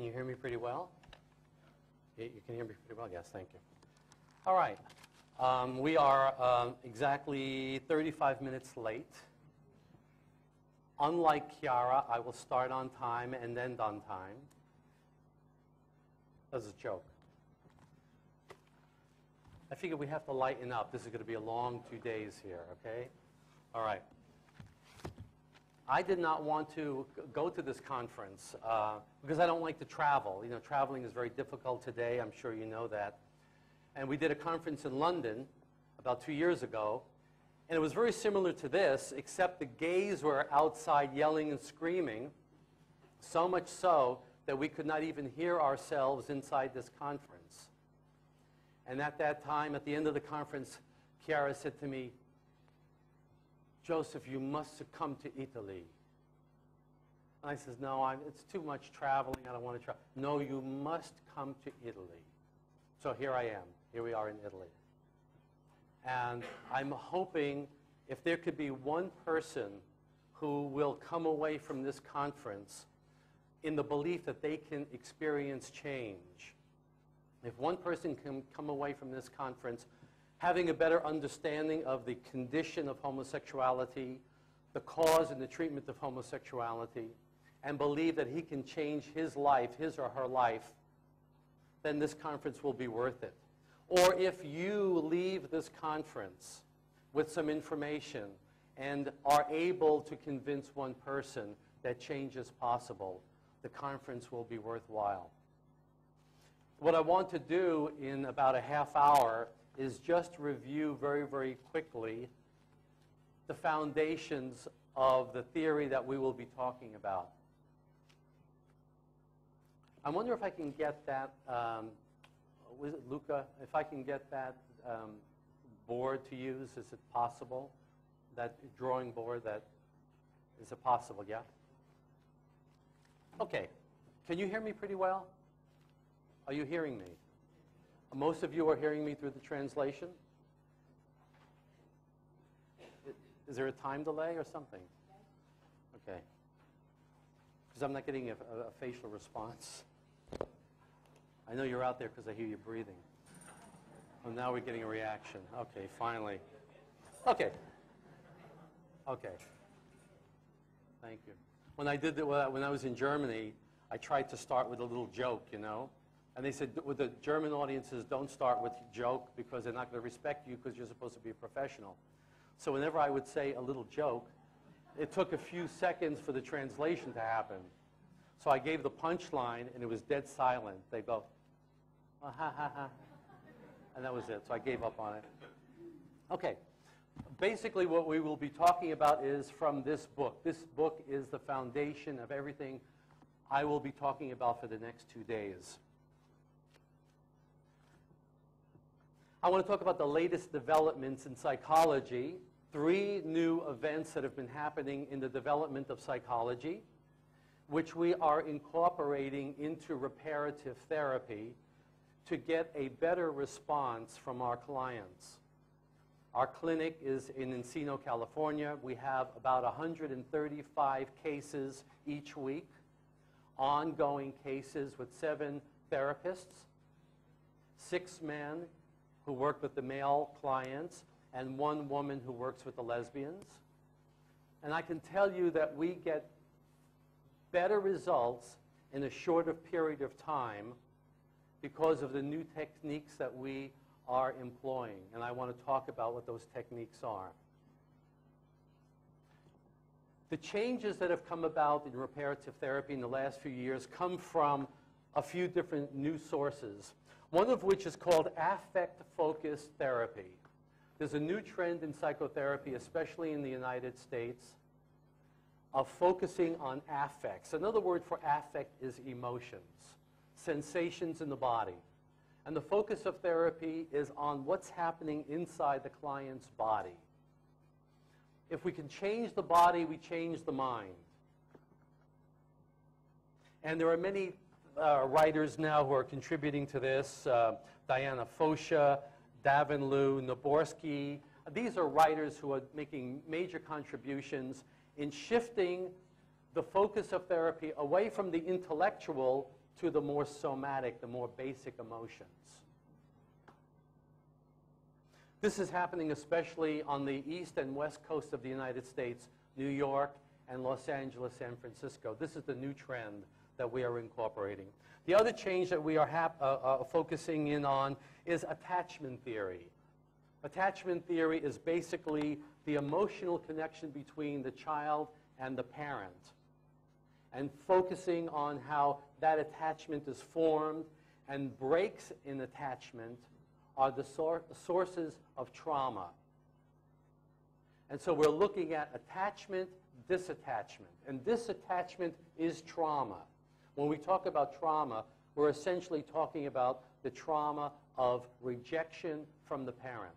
you hear me pretty well? You can hear me pretty well? Yes, thank you. All right. We are exactly 35 minutes late. Unlike Chiara, I will start on time and end on time. That was a joke. I figure we have to lighten up. This is going to be a long 2 days here, okay? All right. I did not want to go to this conference because I don't like to travel. You know, traveling is very difficult today. I'm sure you know that. And we did a conference in London about 2 years ago, and it was very similar to this, except the gays were outside yelling and screaming, so much so that we could not even hear ourselves inside this conference. And at that time, at the end of the conference, Chiara said to me, "Joseph, you must come to Italy." And I says, "No, it's too much traveling. I don't want to travel." "No, you must come to Italy." So here I am. Here we are in Italy. And I'm hoping if there could be one person who will come away from this conference in the belief that they can experience change. If one person can come away from this conference having a better understanding of the condition of homosexuality, the cause and the treatment of homosexuality, and believe that he can change his life, his or her life, then this conference will be worth it. Or if you leave this conference with some information and are able to convince one person that change is possible, the conference will be worthwhile. What I want to do in about a half hour is just review very, very quickly the foundations of the theory that we will be talking about. I wonder if I can get that, was it Luca? If I can get that board to use, is it possible? That drawing board, is it possible, yeah? Okay, can you hear me pretty well? Are you hearing me? Most of you are hearing me through the translation? Is there a time delay or something? Okay. Because I'm not getting a facial response. I know you're out there because I hear you breathing. Oh, now we're getting a reaction. Okay, finally. Okay. Okay. Thank you. When I was in Germany, I tried to start with a little joke, you know. And they said, with the German audiences, don't start with a joke because they're not going to respect you because you're supposed to be a professional. So whenever I would say a little joke, it took a few seconds for the translation to happen. So I gave the punchline, and it was dead silent. They go, "Ah, ha, ha, ha." And that was it. So I gave up on it. Okay. Basically, what we will be talking about is from this book. This book is the foundation of everything I will be talking about for the next 2 days. I want to talk about the latest developments in psychology, 3 new events that have been happening in the development of psychology, which we are incorporating into reparative therapy to get a better response from our clients. Our clinic is in Encino, California. We have about 135 cases each week, ongoing cases with 7 therapists, 6 men who work with the male clients, and 1 woman who works with the lesbians. And I can tell you that we get better results in a shorter period of time because of the new techniques that we are employing. And I want to talk about what those techniques are. The changes that have come about in reparative therapy in the last few years come from a few different new sources, one of which is called affect-focused therapy. There's a new trend in psychotherapy, especially in the United States, of focusing on affects. Another word for affect is emotions, sensations in the body. And the focus of therapy is on what's happening inside the client's body. If we can change the body, we change the mind. And there are many writers now who are contributing to this, Diana Fosha, Davin Liu, Naborsky. These are writers who are making major contributions in shifting the focus of therapy away from the intellectual to the more somatic, the more basic emotions. This is happening especially on the east and west coast of the United States, New York and Los Angeles, San Francisco. This is the new trend that we are incorporating. The other change that we are focusing in on is attachment theory. Attachment theory is basically the emotional connection between the child and the parent, and focusing on how that attachment is formed, and breaks in attachment are the sources of trauma. And so we're looking at attachment, disattachment. And disattachment is trauma. When we talk about trauma, we're essentially talking about the trauma of rejection from the parent.